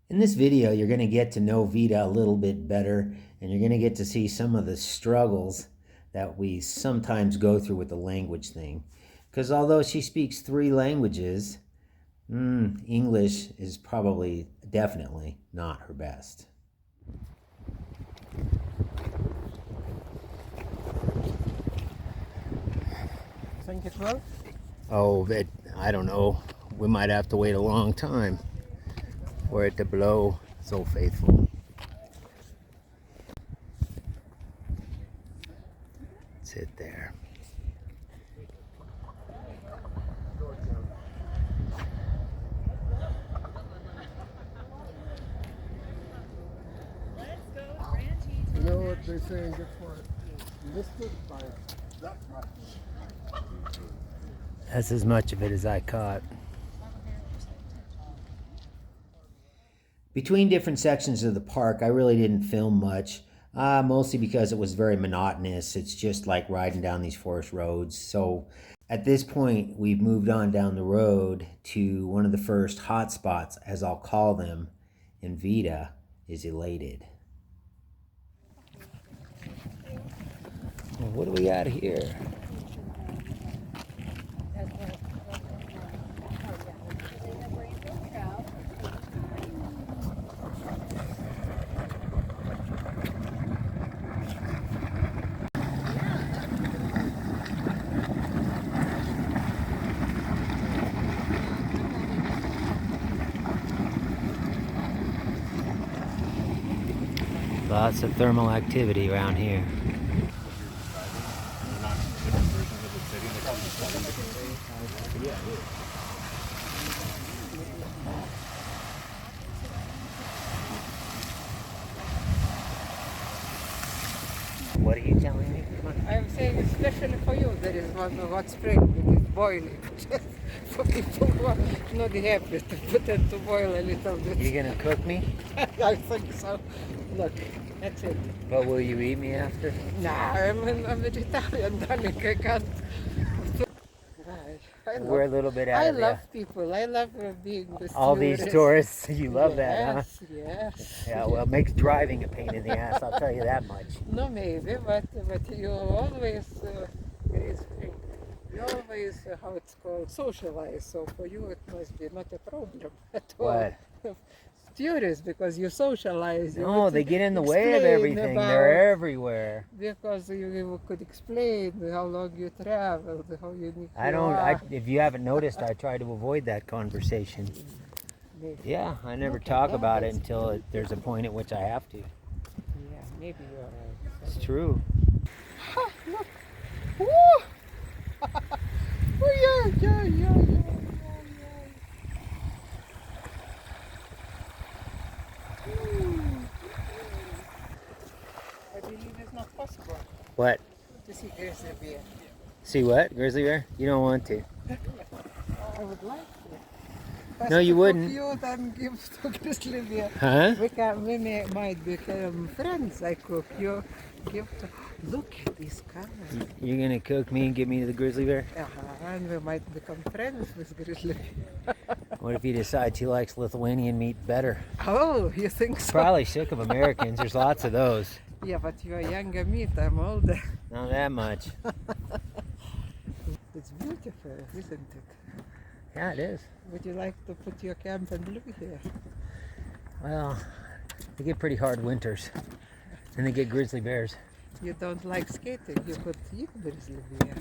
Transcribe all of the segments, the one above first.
In this video, you're going to get to know Vida a little bit better, and you're going to get to see some of the struggles that we sometimes go through with the language thing. Because although she speaks 3 languages, English is probably definitely not her best. Think it will? Oh, I don't know. We might have to wait a long time for it to blow so faithful. Sit there. You know what they say in good part? Listed by that much. That's as much of it as I caught. Between different sections of the park, I really didn't film much, mostly because it was very monotonous. It's just like riding down these forest roads. So at this point, we've moved on down the road to one of the first hot spots, as I'll call them, and Vida is elated. Well, what do we got here? Lots of thermal activity around here. What are you telling me? I'm saying especially for you, there is one hot spring that is boiling. Just for people who are not happy to put it to boil a little bit. You gonna cook me? I think so. Look, that's it. But will you eat me after? Nah, I'm vegetarian, darling. I can't. Right. We're a little bit out I of love people. I love being the all these tourists. You love that, huh? Yes. Yeah, well, it makes driving a pain in the ass, I'll tell you that much. No, maybe, but you always you always how it's called socialize. So for you it must be not a problem at all. What? Tourists, because you socialize. You No, would they get in the way of explain everything. about- They're everywhere. Because you could explain how long you traveled, how unique I you don't. are. If you haven't noticed, I try to avoid that conversation. Maybe. Yeah, I never Okay, talk yeah, about it that's until there's a point at which I have to. Yeah, maybe you're right. It's true. Ha, look. Woo! Oh, yeah. I believe it's not possible What? to see grizzly bear. See what? Grizzly bear? You don't want to. I would like to. But No, you to wouldn't. cook you then give to grizzly bear. Huh? We might become friends. I cook you, give to. Look at this color. You're gonna cook me and give me to the grizzly bear? And we might become friends with grizzly bear. What if he decides he likes Lithuanian meat better? Oh, you think so? Probably sick of Americans. There's lots of those. Yeah, but you're younger meat. I'm older. Not that much. It's beautiful, isn't it? Yeah, it is. Would you like to put your camp and live here? Well, they get pretty hard winters. And they get grizzly bears. You don't like skating. You could eat grizzly bear.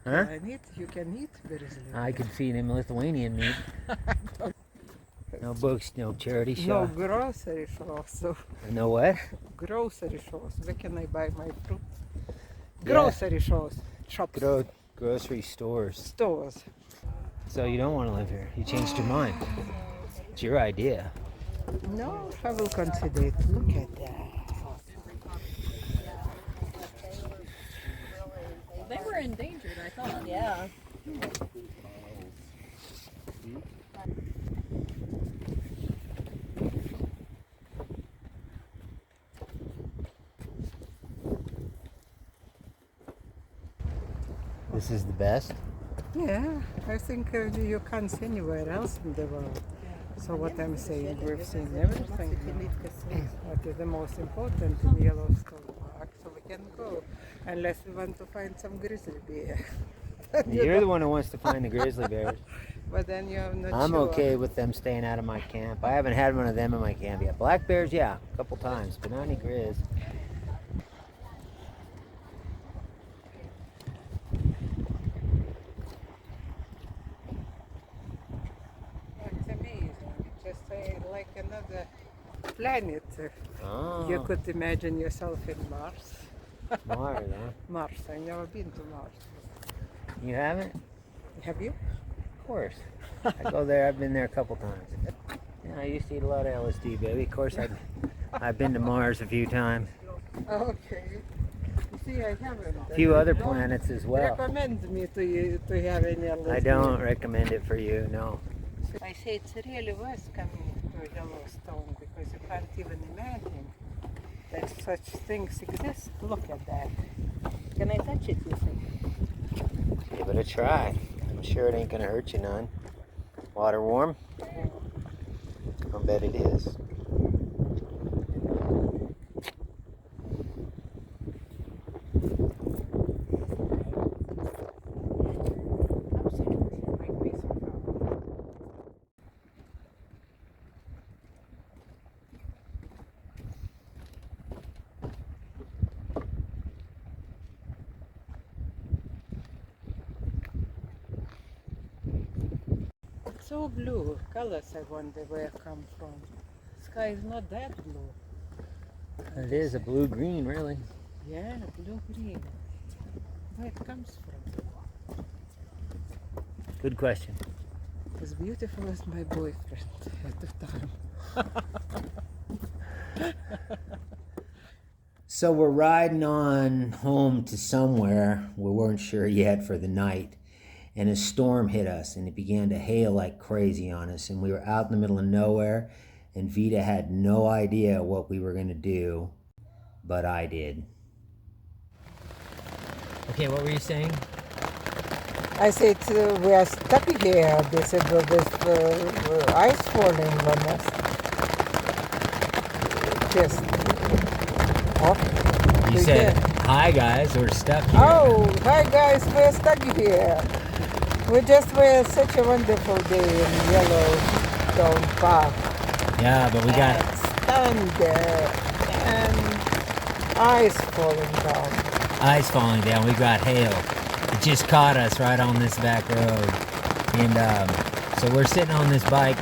Huh? You can eat grizzly bear. I could feed him Lithuanian meat. No books, no charity No shop. grocery shops. So No what? grocery shops. Where can I buy my fruit? Yeah. Grocery shops. Shops. Grocery stores. Stores. So you don't want to live here. You changed your mind. It's your idea. No, I will consider it. Look at that. They were endangered, I thought. Yeah. This is the best. Yeah, I think you can't see anywhere else in the world. So what I'm saying, we've seen everything. What is the most important in Yellowstone Park? So we can go, unless we want to find some grizzly bear. You're the one who wants to find the grizzly bears. But then you're not I'm sure. okay with them staying out of my camp. I haven't had one of them in my camp yet. Black bears, yeah, a couple times, but not any grizz. It's amazing. Just like another planet. Oh, You could imagine yourself in Mars. Mars, huh? Mars. I've never been to Mars. You haven't? Have you? Of course. I go there. I've been there a couple times. Yeah, I used to eat a lot of LSD, baby. Of course, I've been to Mars a few times. Okay. You see, I haven't. A few other Don't planets as well. recommend me to have any LSD. I don't recommend it for you, no. I say it's really worth coming to Yellowstone because you can't even imagine that such things exist. Look at that. Can I touch it, you think? Give it a try. I'm sure it ain't gonna hurt you none. Water warm? I bet it is. It's so blue. Colors, I wonder where come from. Sky is not that blue. It is a blue-green, really. Yeah, blue-green. Where it comes from? Good question. As beautiful as my boyfriend at the time. So we're riding on home to somewhere. We weren't sure yet for the night. And a storm hit us and it began to hail like crazy on us. And we were out in the middle of nowhere and Vida had no idea what we were going to do, but I did. Okay, what were you saying? I said we are stuck here. They said well, there's ice falling on us. Just off. You said, hi guys, we're stuck here. Oh, hi guys, we're stuck here. We just were such a wonderful day in Yellowstone Park. Yeah, but we got thunder and ice falling down. ice falling down. We got hail. It just caught us right on this back road. And so we're sitting on this bike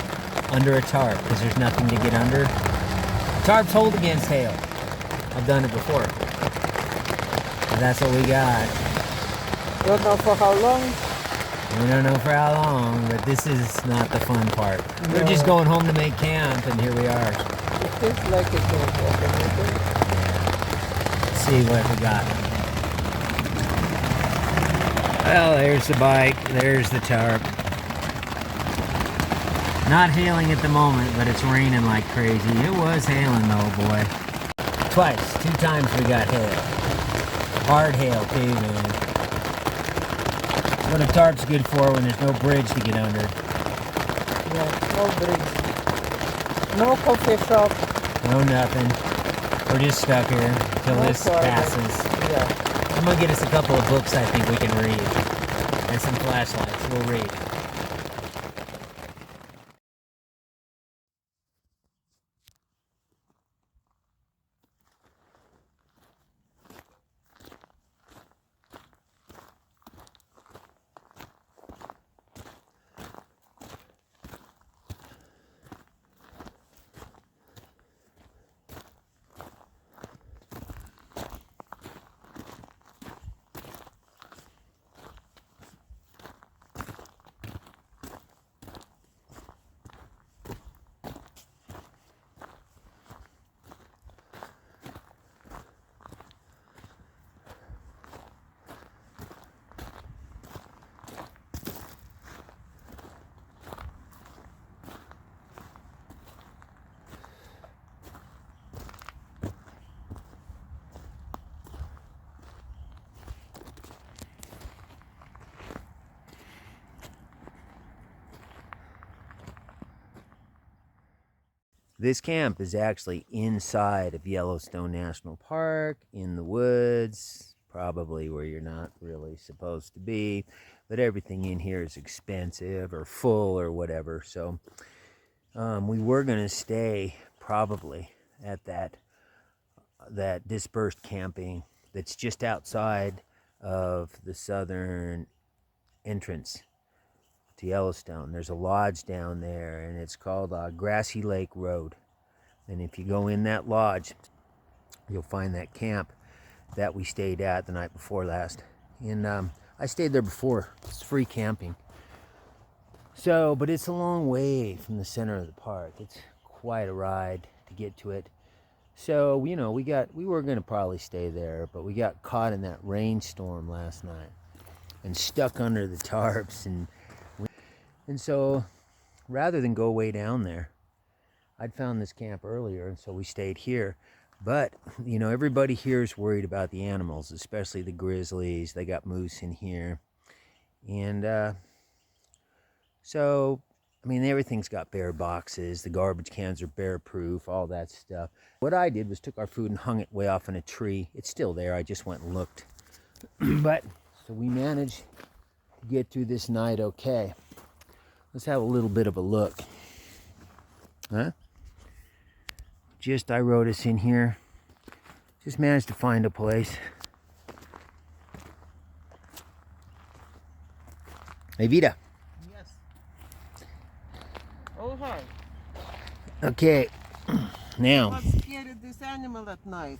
under a tarp because there's nothing to get under. Tarps hold against hail. I've done it before. And that's what we got. Don't know for how long. We don't know for how long, but this is not the fun part. No. We're just going home to make camp, and here we are. It feels like it's over. Let's see what we got. Well, there's the bike. There's the tarp. Not hailing at the moment, but it's raining like crazy. It was hailing though, boy. Twice. 2 times we got hail. Hard hail too, man. What a tarp's good for when there's no bridge to get under. Yeah, no bridge. No coffee shop. No nothing. We're just stuck here until No this toilet. passes. Yeah. I'm gonna get us a couple of books I think we can read. And some flashlights. We'll read. This camp is actually inside of Yellowstone National Park, in the woods, probably where you're not really supposed to be, but everything in here is expensive or full or whatever. So we were going to stay probably at that dispersed camping that's just outside of the southern entrance to Yellowstone. There's a lodge down there, and it's called Grassy Lake Road. And if you go in that lodge, you'll find that camp that we stayed at the night before last. And I stayed there before. It's free camping. So, but it's a long way from the center of the park. It's quite a ride to get to it. So, you know, we were going to probably stay there, but we got caught in that rainstorm last night and stuck under the tarps. And so, rather than go way down there, I'd found this camp earlier, and so we stayed here. But, you know, everybody here is worried about the animals, especially the grizzlies. They got moose in here. And so, I mean, everything's got bear boxes. The garbage cans are bear proof, all that stuff. What I did was took our food and hung it way off in a tree. It's still there. I just went and looked. But, so we managed to get through this night okay. Let's have a little bit of a look. Huh? I wrote us in here. Just managed to find a place. Hey, Vida. Yes. Oh, hi. Okay. Now. What scared this animal at night?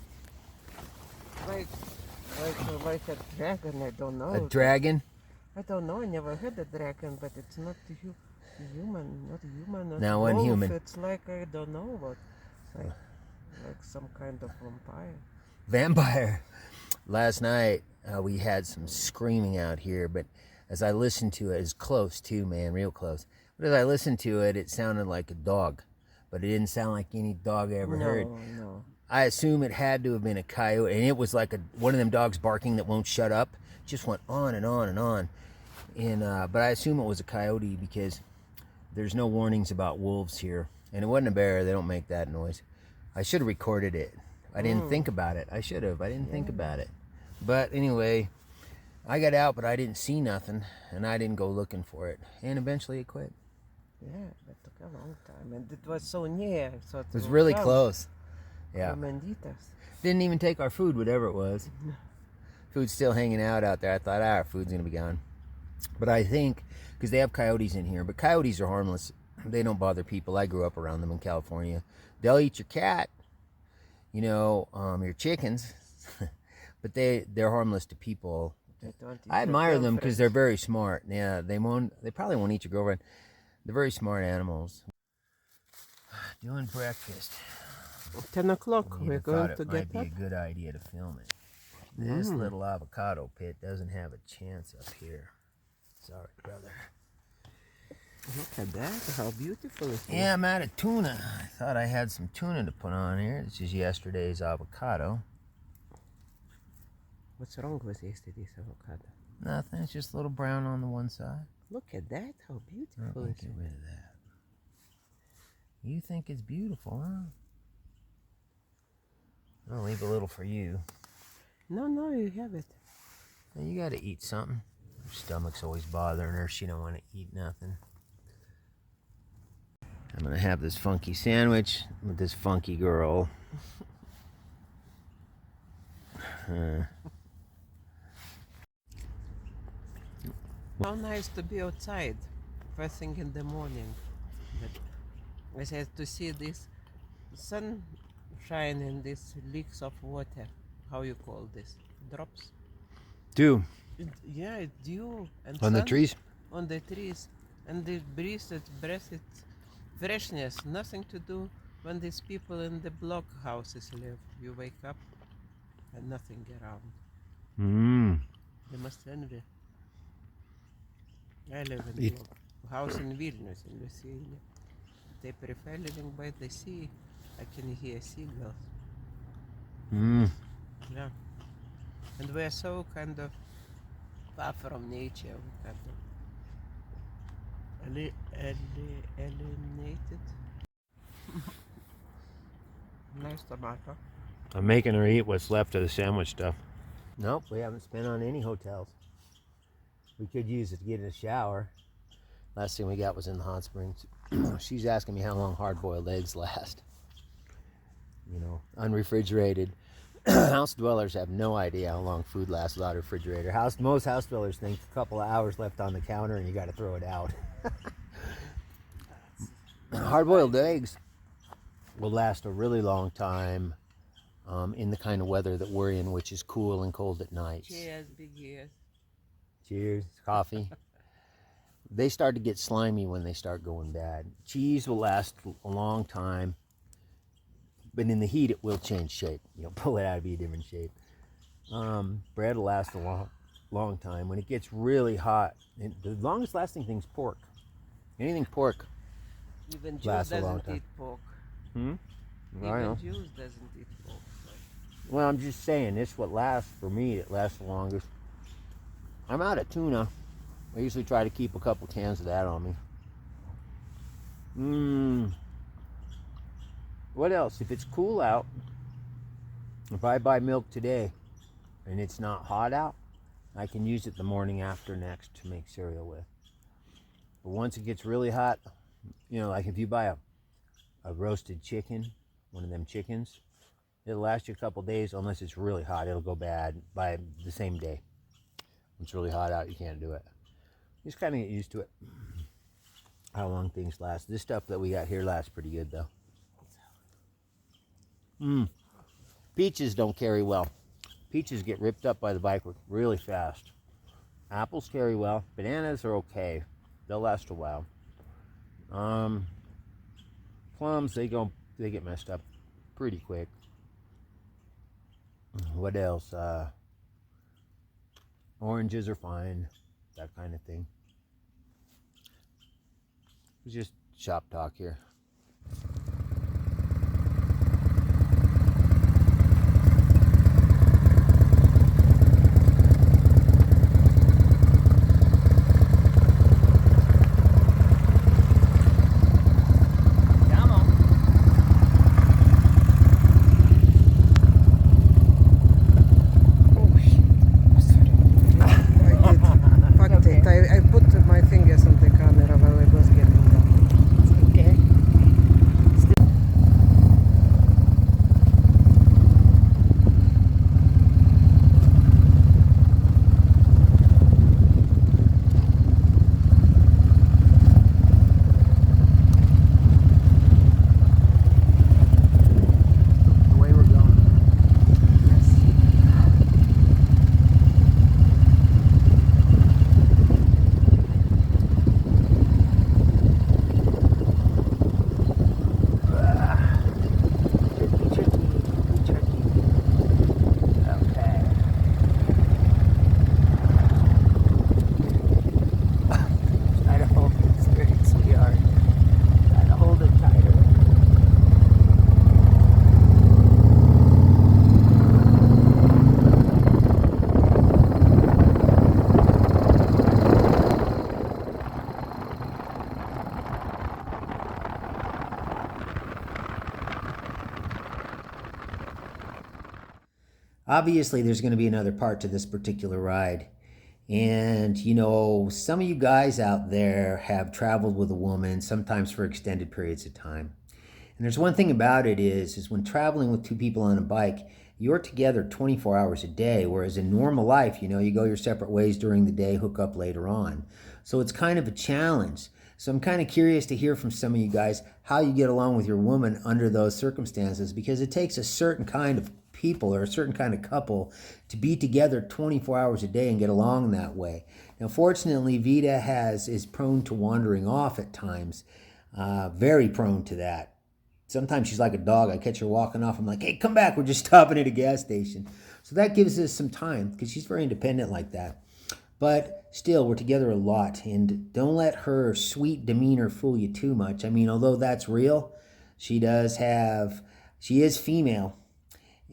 Like a dragon, I don't know. A dragon? I don't know, I never had a dragon, but it's not human, not human. Not No, wolf. unhuman. It's like, I don't know what. Like some kind of vampire. Vampire. Last night, we had some screaming out here, but as I listened to it, it's close too, man, real close. But as I listened to it, it sounded like a dog, but it didn't sound like any dog I ever heard. No. I assume it had to have been a coyote, and it was like one of them dogs barking that won't shut up. Just went on and on and on. And but I assume it was a coyote because there's no warnings about wolves here. And it wasn't a bear. They don't make that noise. I should have recorded it. I didn't think about it. I should have. I didn't think about it. But anyway, I got out, but I didn't see nothing, and I didn't go looking for it. And eventually it quit. Yeah, it took a long time, and it was so near. So It was really close. Yeah. Comanditas. Didn't even take our food, whatever it was. Food's still hanging out there. I thought, our food's going to be gone. But I think, because they have coyotes in here, but coyotes are harmless. They don't bother people. I grew up around them in California. They'll eat your cat, you know, your chickens, but they're harmless to people. I admire them because they're very smart. Yeah, they probably won't eat your girlfriend. They're very smart animals. Doing breakfast. 10 o'clock, we're going to it get might up. be a good idea to film it. This little avocado pit doesn't have a chance up here. Sorry, brother. Look at that, how beautiful it is. Yeah, I'm out of tuna. I thought I had some tuna to put on here. This is yesterday's avocado. What's wrong with yesterday's avocado? Nothing, it's just a little brown on the one side. Look at that, how beautiful Let me it get is. rid of that. You think it's beautiful, huh? I'll leave a little for you. No, you have it. Now, you gotta eat something. Her stomach's always bothering her. She don't want to eat nothing. I'm gonna have this funky sandwich with this funky girl. How nice to be outside first thing in the morning. But I said to see this sunshine and these leaks of water. How you call this? Drops? Dew Yeah, it's dew and on the sun trees. on the trees, and the breeze, it's freshness. Nothing to do when these people in the block houses live. You wake up and nothing around. They must envy. I live in a house in Vilnius, in Lithuania. They prefer living by the sea. I can hear seagulls. Yeah. And we're so kind of far from nature. We kind of alienated. Nice tomato. I'm making her eat what's left of the sandwich stuff. Nope, we haven't spent on any hotels. We could use it to get in a shower. Last thing we got was in the hot springs. She's asking me how long hard-boiled eggs last. You know, unrefrigerated. House dwellers have no idea how long food lasts without a refrigerator. Most house dwellers think a couple of hours left on the counter and you got to throw it out. Hard-boiled eggs will last a really long time in the kind of weather that we're in, which is cool and cold at night. Cheers, big ears. Cheers, coffee. They start to get slimy when they start going bad. Cheese will last a long time, but in the heat it will change shape. You'll pull it out to be a different shape. Bread will last a long time. When it gets really hot, the longest lasting thing's pork. Anything pork Even Jules lasts a long doesn't time. eat pork. I know. Even Jules doesn't eat pork. Well, I'm just saying, this what lasts for me. It lasts the longest. I'm out of tuna. I usually try to keep a couple cans of that on me. What else? If it's cool out, if I buy milk today and it's not hot out, I can use it the morning after next to make cereal with. But once it gets really hot, you know, like if you buy a roasted chicken, one of them chickens, it'll last you a couple days unless it's really hot. It'll go bad by the same day. When it's really hot out, you can't do it. Just kind of get used to it. How long things last. This stuff that we got here lasts pretty good though. Peaches don't carry well. Peaches get ripped up by the bike really fast. Apples carry well. Bananas are okay. They'll last a while. Plums, they get messed up pretty quick. What else? Oranges are fine. That kind of thing. It's just shop talk here. I put my fingers on the camera while I was getting down. Okay. The way we're going. Obviously, there's going to be another part to this particular ride. And, you know, some of you guys out there have traveled with a woman, sometimes for extended periods of time. And there's one thing about it is when traveling with two people on a bike, you're together 24 hours a day, whereas in normal life, you know, you go your separate ways during the day, hook up later on. So it's kind of a challenge. So I'm kind of curious to hear from some of you guys how you get along with your woman under those circumstances, because it takes a certain kind of people or a certain kind of couple to be together 24 hours a day and get along that way. Now, fortunately, Vida is prone to wandering off at times, very prone to that. Sometimes she's like a dog. I catch her walking off. I'm like, hey, come back. We're just stopping at a gas station. So that gives us some time because she's very independent like that. But still, we're together a lot. And don't let her sweet demeanor fool you too much. I mean, although that's real, she is female.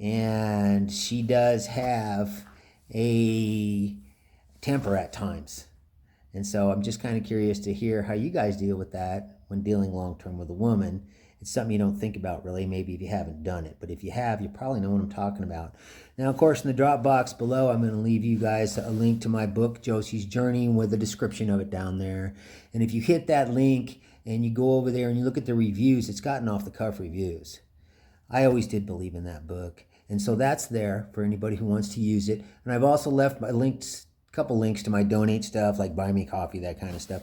And she does have a temper at times. And so I'm just kind of curious to hear how you guys deal with that when dealing long-term with a woman. It's something you don't think about really, maybe if you haven't done it. But if you have, you probably know what I'm talking about. Now, of course, in the drop box below, I'm going to leave you guys a link to my book, Josie's Journey, with a description of it down there. And if you hit that link and you go over there and you look at the reviews, it's gotten off the cuff reviews. I always did believe in that book. And so that's there for anybody who wants to use it. And I've also left my links, a couple links to my donate stuff, like buy me coffee, that kind of stuff,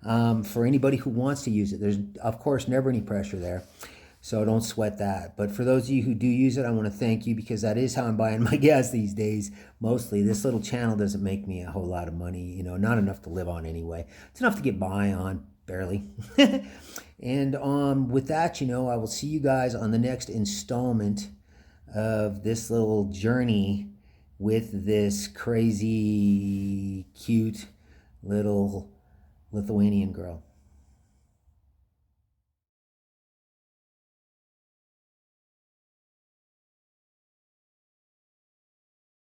for anybody who wants to use it. There's, of course, never any pressure there. So don't sweat that. But for those of you who do use it, I want to thank you, because that is how I'm buying my gas these days, mostly. This little channel doesn't make me a whole lot of money, you know, not enough to live on anyway. It's enough to get by on, barely. And with that, you know, I will see you guys on the next installment of this little journey with this crazy, cute little Lithuanian girl.